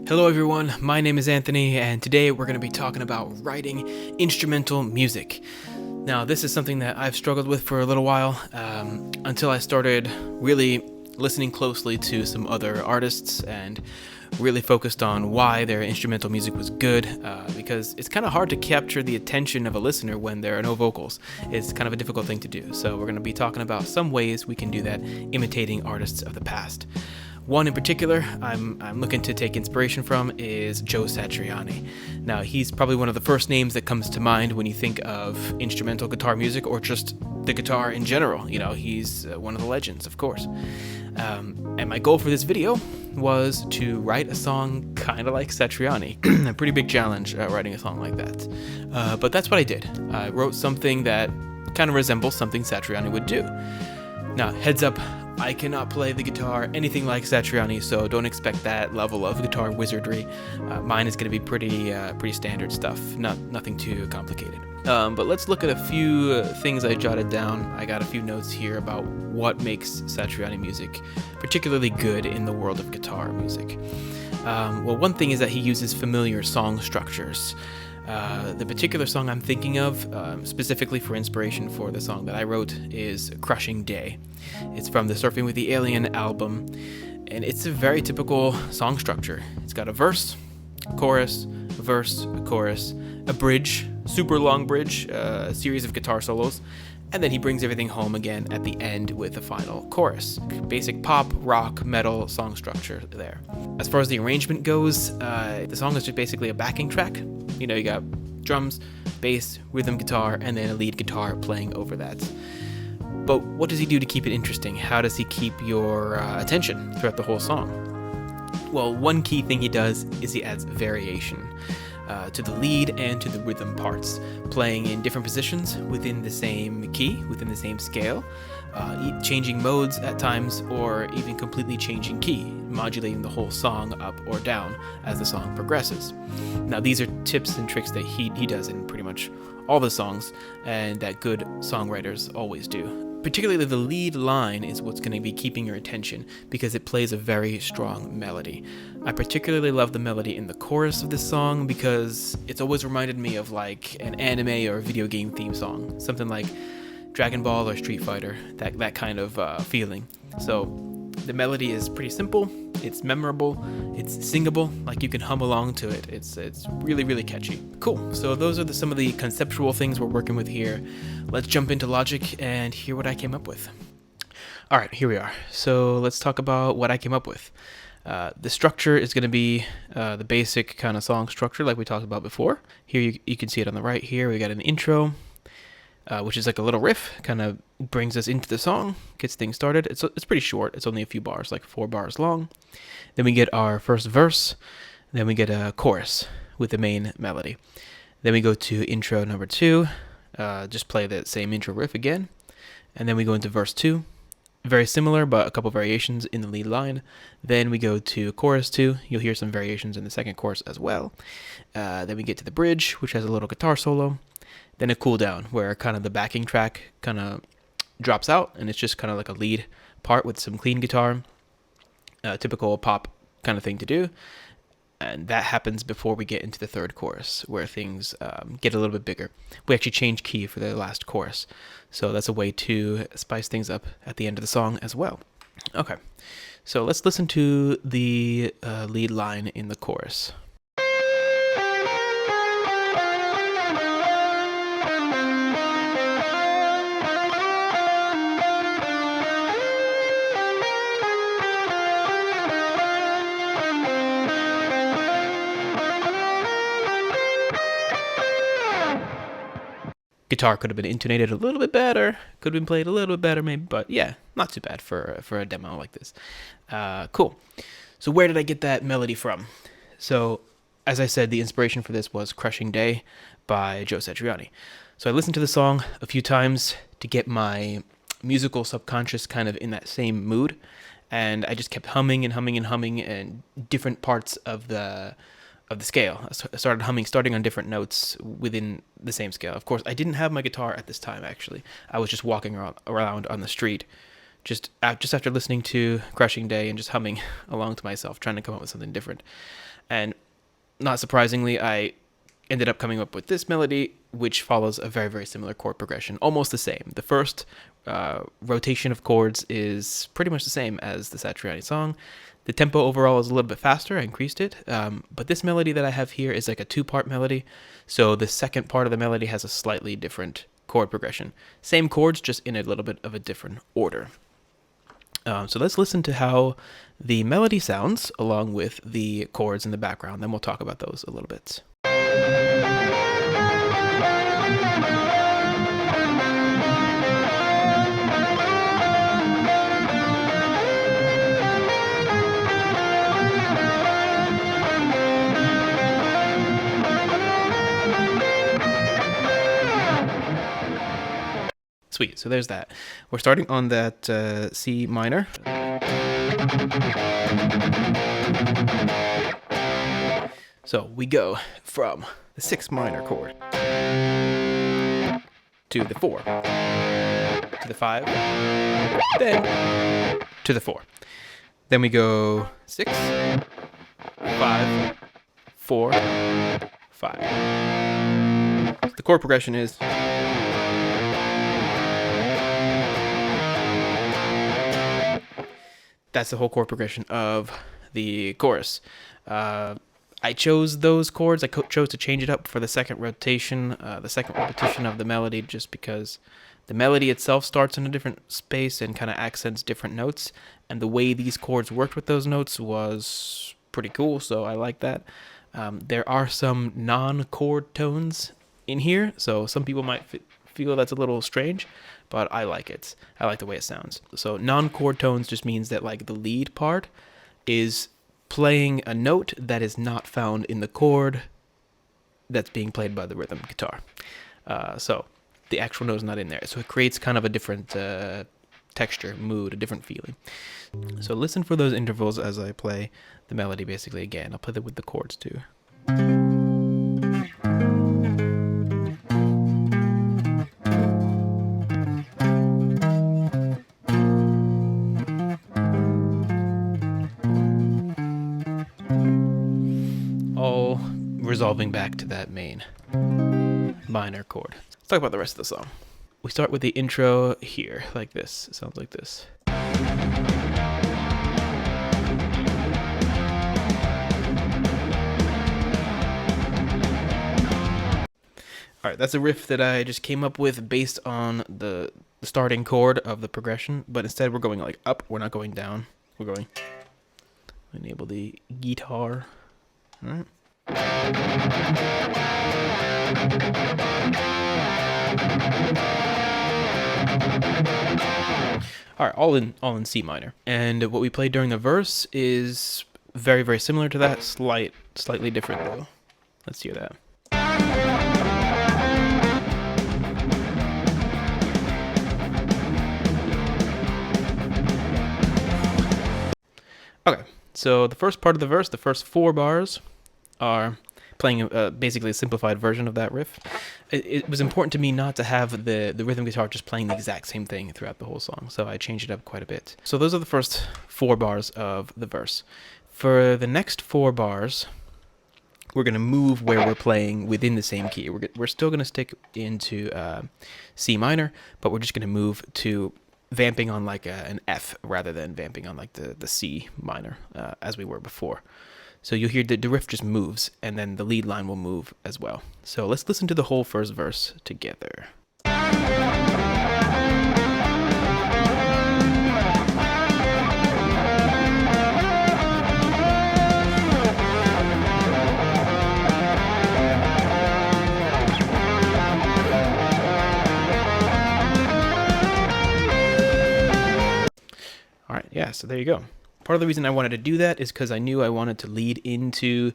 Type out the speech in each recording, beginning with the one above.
Hello everyone, my name is Anthony, and today we're going to be talking about writing instrumental music. Now, this is something that I've struggled with for a little while, until I started really listening closely to some other artists and really focused on why their instrumental music was good, because it's kind of hard to capture the attention of a listener when there are no vocals. It's kind of a difficult thing to do, so we're going to be talking about some ways we can do that imitating artists of the past. One in particular I'm looking to take inspiration from is Joe Satriani. Now, he's probably one of the first names that comes to mind when you think of instrumental guitar music or just the guitar in general. You know, he's one of the legends, of course. And my goal for this video was to write a song kind of like Satriani. A pretty big challenge writing a song like that. But that's what I did. I wrote something that kind of resembles something Satriani would do. Now, heads up, I cannot play the guitar anything like Satriani, so don't expect that level of guitar wizardry. Mine is going to be pretty standard stuff, nothing too complicated. But let's look at a few things I jotted down. I got a few notes here about what makes Satriani music particularly good in the world of guitar music. Well, one thing is that he uses familiar song structures. The particular song I'm thinking of, specifically for inspiration for the song that I wrote, is Crushing Day. It's from the Surfing with the Alien album, and it's a very typical song structure. It's got a verse, chorus, a verse, a chorus, a bridge, super long bridge, a series of guitar solos, and then he brings everything home again at the end with the final chorus. Basic pop, rock, metal song structure there. As far as the arrangement goes, the song is just basically a backing track. You know, you got drums, bass, rhythm guitar, and then a lead guitar playing over that. But what does he do to keep it interesting? How does he keep your attention throughout the whole song? Well, one key thing he does is he adds variation to the lead and to the rhythm parts, playing in different positions within the same key, within the same scale, changing modes at times, or even completely changing key, modulating the whole song up or down as the song progresses. Now, these are tips and tricks that he does in pretty much all the songs, and that good songwriters always do. Particularly the lead line is what's going to be keeping your attention because it plays a very strong melody. I particularly love the melody in the chorus of this song because it's always reminded me of like an anime or video game theme song, something like Dragon Ball or Street Fighter, that kind of feeling. So the melody is pretty simple, it's memorable, it's singable, like you can hum along to it. It's really catchy. Cool, so those are some of the conceptual things we're working with here. Let's jump into logic and hear what I came up with. Alright, here we are. So let's talk about what I came up with. The structure is going to be the basic kind of song structure like we talked about before. Here you can see it on the right here. We got an intro, which is like a little riff, kind of brings us into the song, gets things started. It's pretty short. It's only a few bars, like 4 bars long. Then we get our first verse. Then we get a chorus with the main melody. Then we go to intro number 2. Just play the same intro riff again. And then we go into verse 2. Very similar, but a couple variations in the lead line. Then we go to chorus 2. You'll hear some variations in the second chorus as well. Then we get to the bridge, which has a little guitar solo. Then a cool down, where kind of the backing track kind of drops out, and it's just kind of like a lead part with some clean guitar. Typical pop kind of thing to do. And that happens before we get into the third chorus, where things get a little bit bigger. We actually change key for the last chorus. So that's a way to spice things up at the end of the song as well. Okay, so let's listen to the lead line in the chorus. Guitar could have been intonated a little bit better, could have been played a little bit better maybe, but yeah, not too bad for a demo like this. Cool. So where did I get that melody from? So, as I said, the inspiration for this was Crushing Day by Joe Satriani. So I listened to the song a few times to get my musical subconscious kind of in that same mood, and I just kept humming and different parts of the scale. I started humming, starting on different notes within the same scale. Of course, I didn't have my guitar at this time, actually. I was just walking around on the street just after listening to Crushing Day and just humming along to myself, trying to come up with something different. And not surprisingly, I ended up coming up with this melody, which follows a very, very similar chord progression, almost the same. The first rotation of chords is pretty much the same as the Satriani song. The tempo overall is a little bit faster. I increased it. But this melody that I have here is like a two-part melody. So the second part of the melody has a slightly different chord progression. Same chords, just in a little bit of a different order. So let's listen to how the melody sounds along with the chords in the background. Then we'll talk about those a little bit. Sweet, so there's that. We're starting on that C minor. So we go from the 6 minor chord to the 4, to the 5, then to the 4. Then we go 6, 5, 4, 5. So the chord progression is that's the whole chord progression of the chorus. I chose those chords. I chose to change it up for the second rotation, the second repetition of the melody, just because the melody itself starts in a different space and kind of accents different notes. And the way these chords worked with those notes was pretty cool, so I like that. There are some non-chord tones in here, so some people might feel that's a little strange, but I like it. I like the way it sounds. So non-chord tones just means that like the lead part is playing a note that is not found in the chord that's being played by the rhythm guitar. So the actual note is not in there. So it creates kind of a different texture, mood, a different feeling. So listen for those intervals as I play the melody basically again. I'll play that with the chords too. All resolving back to that main minor chord. Let's talk about the rest of the song. We start with the intro here, like this. It sounds like this. All right, that's a riff that I just came up with based on the starting chord of the progression, but instead we're going like up, we're not going down. We're going, enable the guitar. All right. All right, all in C minor. And what we played during the verse is very, very similar to that, slightly different though. Let's hear that. Okay, so the first part of the verse, the first 4 bars, are playing basically a simplified version of that riff. It was important to me not to have the rhythm guitar just playing the exact same thing throughout the whole song, so I changed it up quite a bit. So those are the first 4 bars of the verse. For the next 4 bars, we're going to move where we're playing within the same key. We're still going to stick into C minor, but we're just going to move to vamping on like an F rather than vamping on like the C minor as we were before. So you'll hear the riff just moves, and then the lead line will move as well. So let's listen to the whole first verse together. All right, yeah, so there you go. Part of the reason I wanted to do that is because I knew I wanted to lead into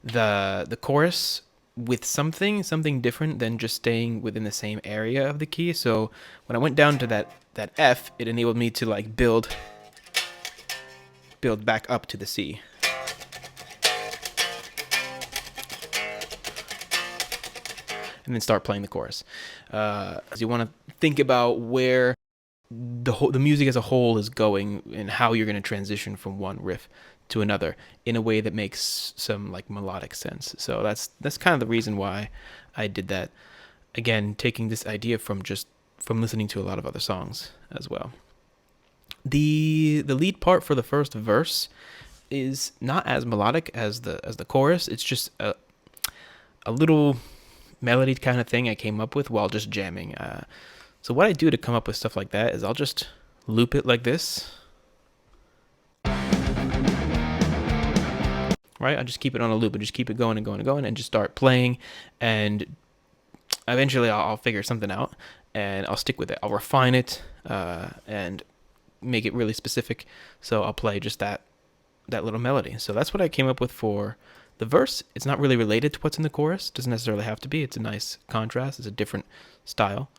the chorus with something different than just staying within the same area of the key. So when I went down to that F, it enabled me to like build back up to the C. And then start playing the chorus. So you want to think about where the music as a whole is going and how you're going to transition from one riff to another in a way that makes some like melodic sense. So that's kind of the reason why I did that. Again, taking this idea from listening to a lot of other songs as well. The lead part for the first verse is not as melodic as the chorus. It's just a little melody kind of thing I came up with while just jamming. So what I do to come up with stuff like that is I'll just loop it like this. Right? I just keep it on a loop and just keep it going and going and going and just start playing, and eventually I'll figure something out and I'll stick with it. I'll refine it and make it really specific. So I'll play just that little melody. So that's what I came up with for the verse. It's not really related to what's in the chorus. It doesn't necessarily have to be. It's a nice contrast. It's a different style.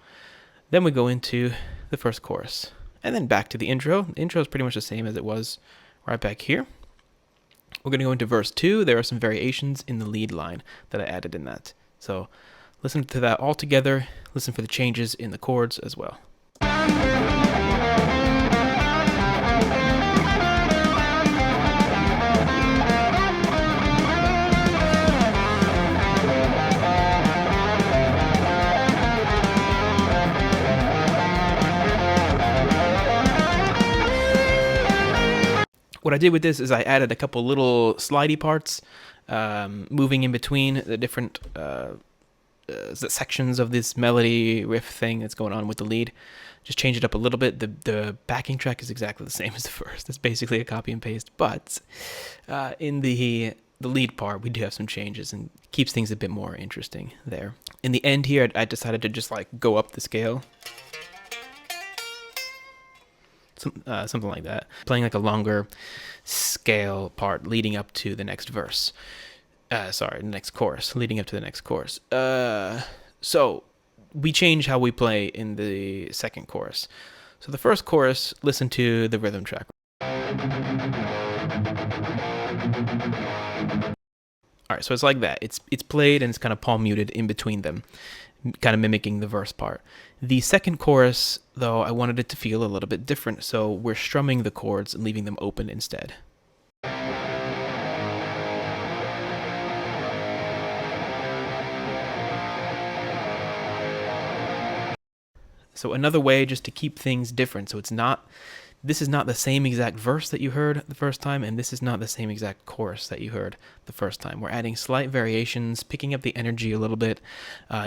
Then we go into the first chorus and then back to the intro. The intro is pretty much the same as it was right back here. We're going to go into verse 2. There are some variations in the lead line that I added in that. So listen to that all together. Listen for the changes in the chords as well. What I did with this is I added a couple little slidey parts, moving in between the different sections of this melody riff thing that's going on with the lead. Just change it up a little bit. The backing track is exactly the same as the first. It's basically a copy and paste, but in the lead part, we do have some changes and keeps things a bit more interesting there. In the end here, I decided to just like go up the scale. Something like that. Playing like a longer scale part leading up to the next verse. The next chorus, leading up to the next chorus. So we change how we play in the second chorus. So the first chorus, listen to the rhythm track. All right, so it's like that. It's played and it's kind of palm muted in between them, kind of mimicking the verse part. The second chorus, though, I wanted it to feel a little bit different, so we're strumming the chords and leaving them open instead. So another way just to keep things different, so this is not the same exact verse that you heard the first time, and this is not the same exact chorus that you heard the first time. We're adding slight variations, picking up the energy a little bit.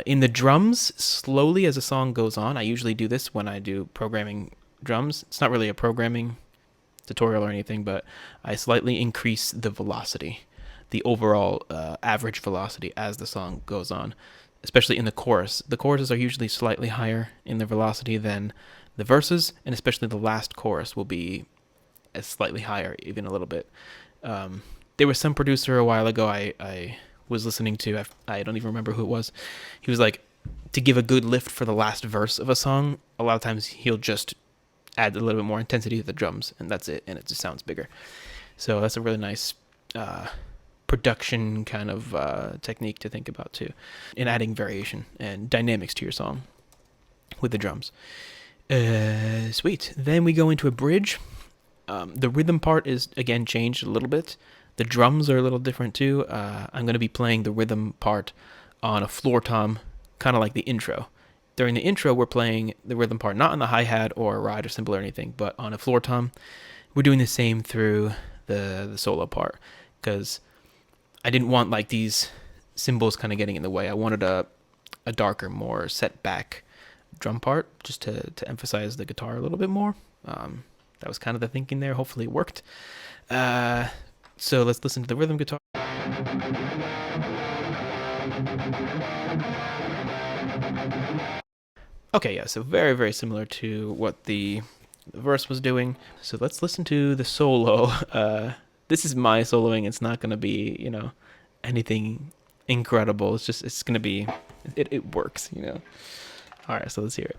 In the drums, slowly as a song goes on, I usually do this when I do programming drums. It's not really a programming tutorial or anything, but I slightly increase the velocity, the overall average velocity as the song goes on, especially in the chorus. The choruses are usually slightly higher in their velocity than the verses, and especially the last chorus will be slightly higher, even a little bit. There was some producer a while ago I was listening to, I don't even remember who it was. He was like, to give a good lift for the last verse of a song, a lot of times he'll just add a little bit more intensity to the drums, and that's it, and it just sounds bigger. So that's a really nice production kind of technique to think about too, in adding variation and dynamics to your song with the drums. Sweet. Then we go into a bridge. The rhythm part is, again, changed a little bit. The drums are a little different, too. I'm going to be playing the rhythm part on a floor tom, kind of like the intro. During the intro, we're playing the rhythm part, not on the hi-hat or a ride or cymbal or anything, but on a floor tom. We're doing the same through the solo part, because I didn't want, like, these cymbals kind of getting in the way. I wanted a darker, more set back drum part, just to emphasize the guitar a little bit more. That was kind of the thinking there. Hopefully it worked. So let's listen to the rhythm guitar. Okay, yeah, so very, very similar to what the verse was doing. So let's listen to the solo. This is my soloing. It's not going to be, anything incredible. It's going to be, it works, All right, so let's hear it.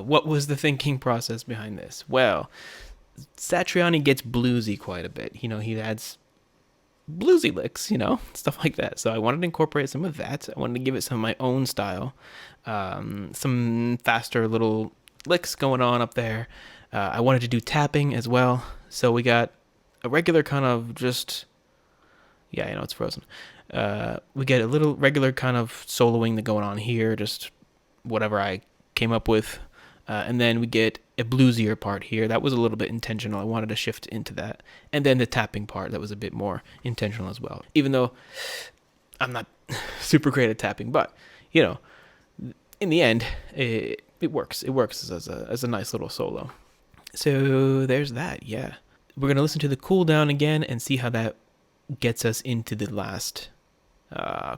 what was the thinking process behind this? Well, Satriani gets bluesy quite a bit. He adds bluesy licks, stuff like that. So I wanted to incorporate some of that. I wanted to give it some of my own style, some faster little licks going on up there. I wanted to do tapping as well. So we got a regular kind of just, yeah, it's frozen. We get a little regular kind of soloing going on here, just whatever I came up with. And then we get a bluesier part here. That was a little bit intentional. I wanted to shift into that. And then the tapping part, that was a bit more intentional as well. Even though I'm not super great at tapping, but, in the end, it works. It works as a nice little solo. So there's that, yeah. We're going to listen to the cool down again and see how that gets us into the last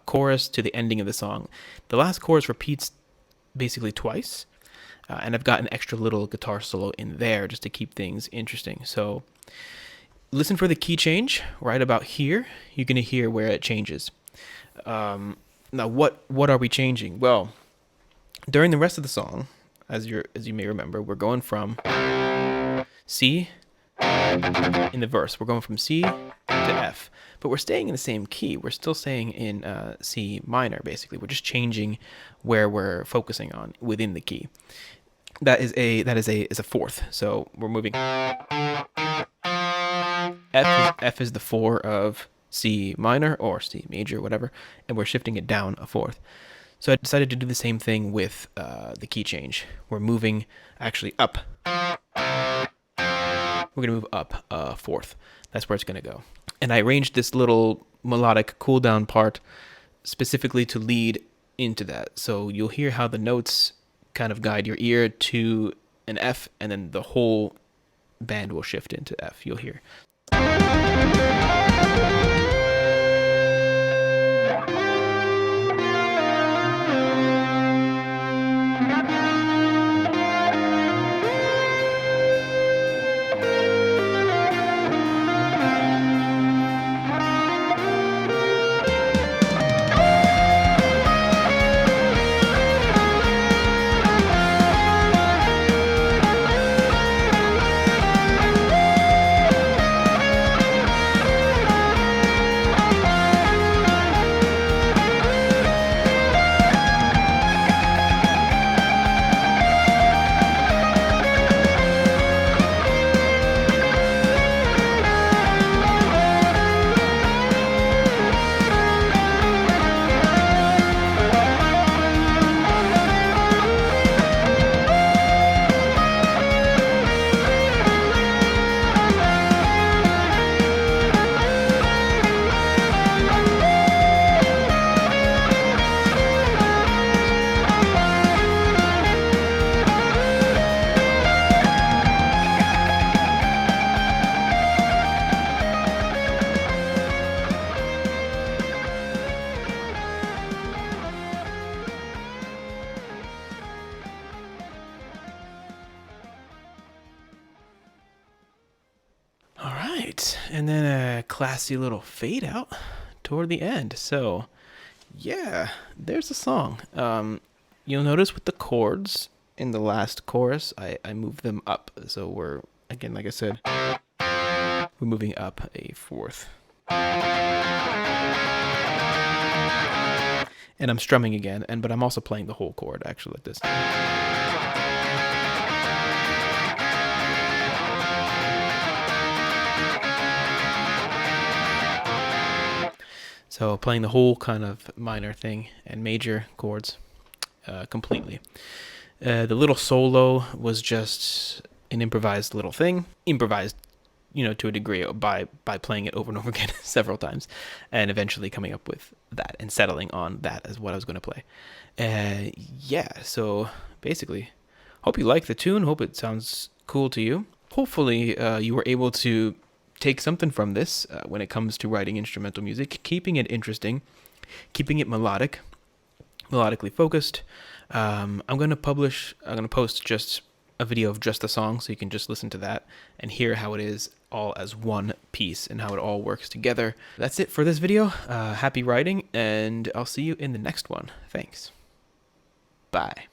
chorus to the ending of the song. The last chorus repeats basically twice. And I've got an extra little guitar solo in there just to keep things interesting. So listen for the key change right about here. You're going to hear where it changes. Now, what are we changing? Well, during the rest of the song, as you may remember, we're going from C in the verse. We're going from C to F. But we're staying in the same key. We're still staying in C minor, basically. We're just changing where we're focusing on within the key. That is a fourth. So we're moving. F is the 4 of C minor or C major, whatever, and we're shifting it down a fourth. So I decided to do the same thing with the key change. We're moving actually up. We're going to move up a fourth. That's where it's going to go. And I arranged this little melodic cool down part specifically to lead into that. So you'll hear how the notes kind of guide your ear to an F, and then the whole band will shift into F. You'll hear. And then a classy little fade out toward the end. So, yeah, there's the song. You'll notice with the chords in the last chorus, I move them up. So we're, again, like I said, we're moving up a fourth. And I'm strumming again, but I'm also playing the whole chord, actually, like this. So playing the whole kind of minor thing and major chords completely. The little solo was just an improvised little thing. Improvised, to a degree by playing it over and over again several times and eventually coming up with that and settling on that as what I was going to play. So basically, hope you like the tune. Hope it sounds cool to you. Hopefully you were able to take something from this when it comes to writing instrumental music, keeping it interesting, keeping it melodically focused. I'm going to post just a video of just the song so you can just listen to that and hear how it is all as one piece and how it all works together. That's it for this video. Happy writing, and I'll see you in the next one. Thanks. Bye.